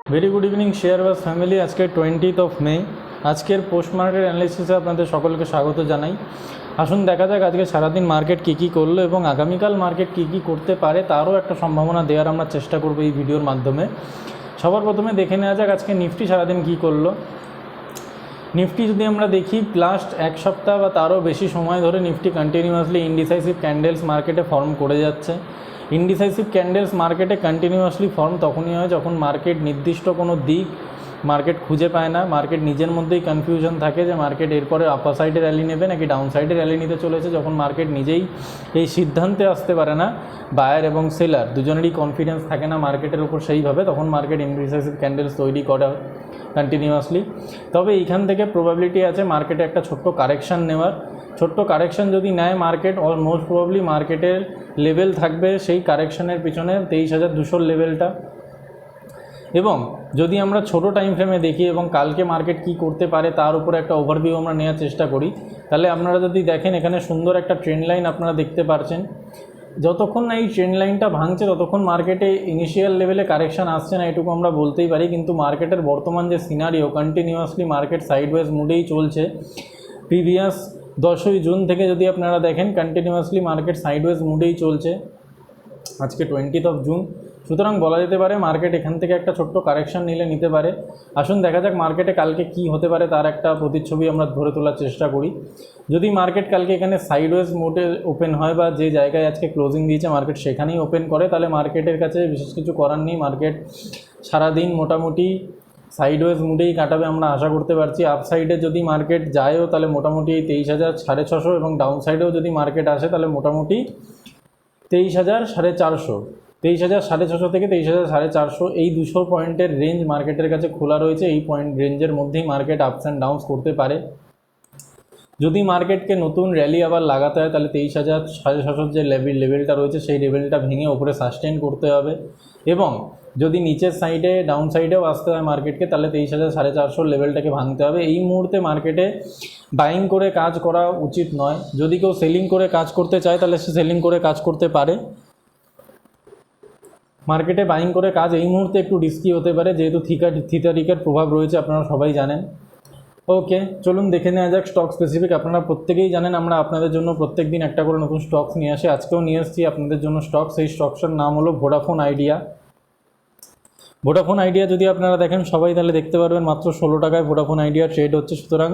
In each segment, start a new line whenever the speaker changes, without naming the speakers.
Very good evening Sharebaz family. আজকে 20 মে, আজকের post market অ্যানালিসিসে আপনাদের সকলকে স্বাগত জানাই। আসুন দেখা যাক আজকে সারাদিন মার্কেট কী করলো এবং আগামীকাল মার্কেট কী করতে পারে তারও একটা সম্ভাবনা দেওয়ার আমরা চেষ্টা করব এই ভিডিওর মাধ্যমে। সবার প্রথমে দেখে নেওয়া যাক আজকে নিফটি সারাদিন কী করলো। নিফটি যদি আমরা দেখি লাস্ট এক সপ্তাহ বা তারও বেশি সময় ধরে নিফটি কন্টিনিউয়াসলি ইনডিসাইসিভ ক্যান্ডেলস মার্কেটে ফর্ম করে যাচ্ছে। ইনডিসাইসিভ ক্যান্ডেলস মার্কেটে কন্টিনিউয়াসলি ফর্ম তখনই হয় যখন মার্কেট নির্দিষ্ট কোনো দিক মার্কেট খুঁজে পায় না, মার্কেট নিজের মধ্যেই কনফিউশন থাকে যে মার্কেট এরপরে আপার সাইডে র্যালি নেবে নাকি ডাউন সাইডে র্যালি নিতে চলেছে। যখন মার্কেট নিজেই এই সিদ্ধান্তে আসতে পারে না, বায়ার এবং সেলার দুজনেরই কনফিডেন্স থাকে না মার্কেটের উপর সেইভাবে, তখন মার্কেট ইনডিসাইসিভ ক্যান্ডেলস তৈরি করে কন্টিনিউয়াসলি। তবে এইখান থেকে প্রবাবিলিটি আছে মার্কেটে একটা ছোট্ট কারেকশান নেওয়ার। ছোট্ট কারেকশান যদি নেয় মার্কেট, অল মোস্ট প্রবাবলি মার্কেটের লেভেল থাকবে সেই কারেকশানের পিছনে 23,200 লেভেলটা। এবং যদি আমরা ছোট টাইম ফ্রেমে দেখি এবং কালকে মার্কেট কি করতে পারে তার উপরে একটা ওভারভিউ আমরা নেওয়ার চেষ্টা করি, তাহলে আপনারা যদি দেখেন এখানে সুন্দর একটা ট্রেন্ড লাইন আপনারা দেখতে পাচ্ছেন। যতক্ষণ না এই ট্রেন্ড লাইনটা ভাঙছে ততক্ষণ মার্কেটে ইনিশিয়াল লেভেলে কারেকশান আসছে না, এটুকু আমরা বলতেই পারি। কিন্তু মার্কেটের বর্তমান যে সিনারিও, কন্টিনিউয়াসলি মার্কেট সাইডওয়েজ মুডেই চলছে। প্রিভিয়াস 10ই জুন থেকে যদি আপনারা দেখেন কন্টিনিউয়াসলি মার্কেট সাইডওয়েজ মুডেই চলছে। আজকে 20 জুন, সুতরাং বলা যেতে পারে মার্কেট এখান থেকে একটা ছোট্ট কারেকশান নিতে পারে। আসুন দেখা যাক মার্কেটে কালকে কি হতে পারে তার একটা প্রতিচ্ছবি আমরা ধরে তোলার চেষ্টা করি। যদি মার্কেট কালকে এখানে সাইডওয়েজ মোডে ওপেন হয় বা যে জায়গায় আজকে ক্লোজিং দিয়েছে মার্কেট সেখানেই ওপেন করে, তাহলে মার্কেটের কাছে বিশেষ কিছু করার নেই। মার্কেট সারাদিন মোটামুটি সাইডওয়েজ মুডেই কাটাবে আমরা আশা করতে পারছি। আপসাইডে যদি মার্কেট যায়ও তাহলে মোটামুটি 23,650 এবং ডাউন সাইডেও যদি মার্কেট আসে তাহলে মোটামুটি 23,450, 23,650 থেকে 23,450 এই 200 পয়েন্টের রেঞ্জ মার্কেটের কাছে খোলা রয়েছে। এই পয়েন্ট রেঞ্জের মধ্যেই মার্কেট আপস অ্যান্ড ডাউনস করতে পারে। যদি মার্কেটকে নতুন র্যালি আবার লাগাতে হয় তাহলে 23,650 যে লেভেলটা রয়েছে সেই লেভেলটা ভেঙে ওপরে সাস্টেন করতে হবে। এবং যদি নিচের সাইডে ডাউন সাইডেও আসতে হয় মার্কেটকে তাহলে 23,450 লেভেলটাকে ভাঙতে হবে। এই মুহূর্তে মার্কেটে বাইং করে কাজ করা উচিত নয়। যদি কেউ সেলিং করে কাজ করতে চায় তাহলে সে সেলিং করে কাজ করতে পারে। মার্কেটে বাইং করে কাজ এই মুহূর্তে একটু রিস্কি হতে পারে, যেহেতু থিতারিকের প্রভাব রয়েছে আপনারা সবাই জানেন। ওকে, চলুন দেখে নেওয়া যাক স্টক স্পেসিফিক। আপনারা প্রত্যেকেই জানেন আমরা আপনাদের জন্য প্রত্যেক দিন একটা করে নতুন স্টকস নিয়ে আসি। আজকেও নিয়ে এসেছি আপনাদের জন্য স্টক। সেই স্টকসটার নাম হলো ভোডাফোন আইডিয়া। ভোডাফোন আইডিয়া যদি আপনারা দেখেন সবাই তাহলে দেখতে পারবেন মাত্র 16 টাকায় ভোডাফোন আইডিয়া ট্রেড হচ্ছে। সুতরাং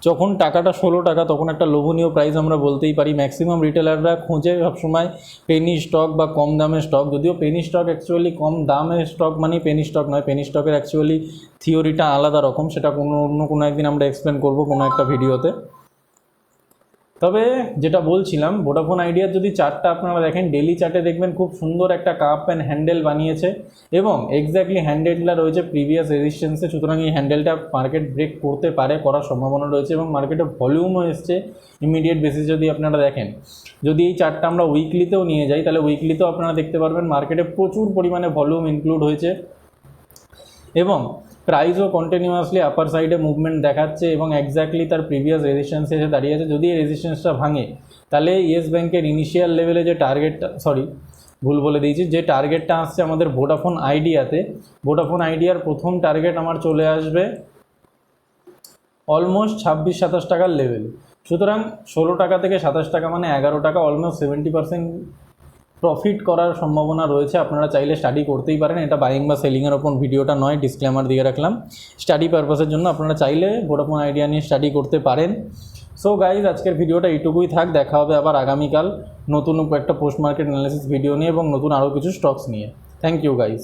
যখন টাকাটা 16 টাকা তখন একটা লোভনীয় প্রাইস আমরা বলতেই পারি। ম্যাক্সিমাম রিটেলাররা খোঁজে সবসময় পেনি স্টক বা কম দামের স্টক, যদিও পেনি স্টক অ্যাকচুয়ালি কম দামের স্টক মানে পেনি স্টক নয়। পেনি স্টকের অ্যাকচুয়ালি থিওরিটা আলাদা রকম, সেটা অন্য কোনো একদিন আমরা এক্সপ্লেন করব কোনো একটা ভিডিওতে। তবে যেটা বলছিলাম, ভোডাফোন আইডিয়ার যদি চার্টটা আপনারা দেখেন, ডেলি চার্টে দেখবেন খুব সুন্দর একটা কাপ অ্যান্ড হ্যান্ডেল বানিয়েছে এবং এক্স্যাক্টলি হ্যান্ডেলটা রয়েছে প্রিভিয়াস রেজিস্ট্যান্সে। সুতরাং এই হ্যান্ডেলটা মার্কেট ব্রেক করতে পারে, করার সম্ভাবনা রয়েছে এবং মার্কেটে ভলিউমও এসছে ইমিডিয়েট বেসিস। যদি আপনারা দেখেন, যদি এই চার্টটা আমরা উইকলিতেও নিয়ে যাই তাহলে উইকলিতেও আপনারা দেখতে পারবেন মার্কেটে প্রচুর পরিমাণে ভলিউম ইনক্লুড হয়েছে এবং প্রাইসও কন্টিনিউয়াসলি আপার সাইডে মুভমেন্ট দেখাচ্ছে এবং এক্স্যাক্টলি তার প্রিভিয়াস রেজিস্ট্যান্সে এসে দাঁড়িয়ে আছে। যদি এই রেজিস্ট্যান্সটা ভাঙে তাহলে ইয়েস ব্যাংকের ইনিশিয়াল লেভেলে যে টার্গেটটা, ভুল বলে দিয়েছি, যে টার্গেটটা আসছে আমাদের ভোডাফোন আইডিয়াতে, ভোডাফোন আইডিয়ার প্রথম টার্গেট আমার চলে আসবে অলমোস্ট 26-27 টাকার লেভেল। সুতরাং 16 টাকা থেকে 27 টাকা মানে 11 টাকা, অলমোস্ট 70% প্রফিট করার সম্ভাবনা রয়েছে। আপনারা চাইলে স্টাডি করতেই পারেন। এটা বাইং বা সেলিংয়ের ওপর ভিডিওটা নয়, ডিসক্লেমার দিয়ে রাখলাম। স্টাডি পারপাসের জন্য আপনারা চাইলে ভোডাফোন আইডিয়া নিয়ে স্টাডি করতে পারেন। সো গাইজ, আজকের ভিডিওটা এইটুকুই থাক। দেখা হবে আবার আগামীকাল নতুন একটা পোস্ট মার্কেট অ্যানালিসিস ভিডিও নিয়ে এবং নতুন আরও কিছু স্টকস নিয়ে। Thank you guys.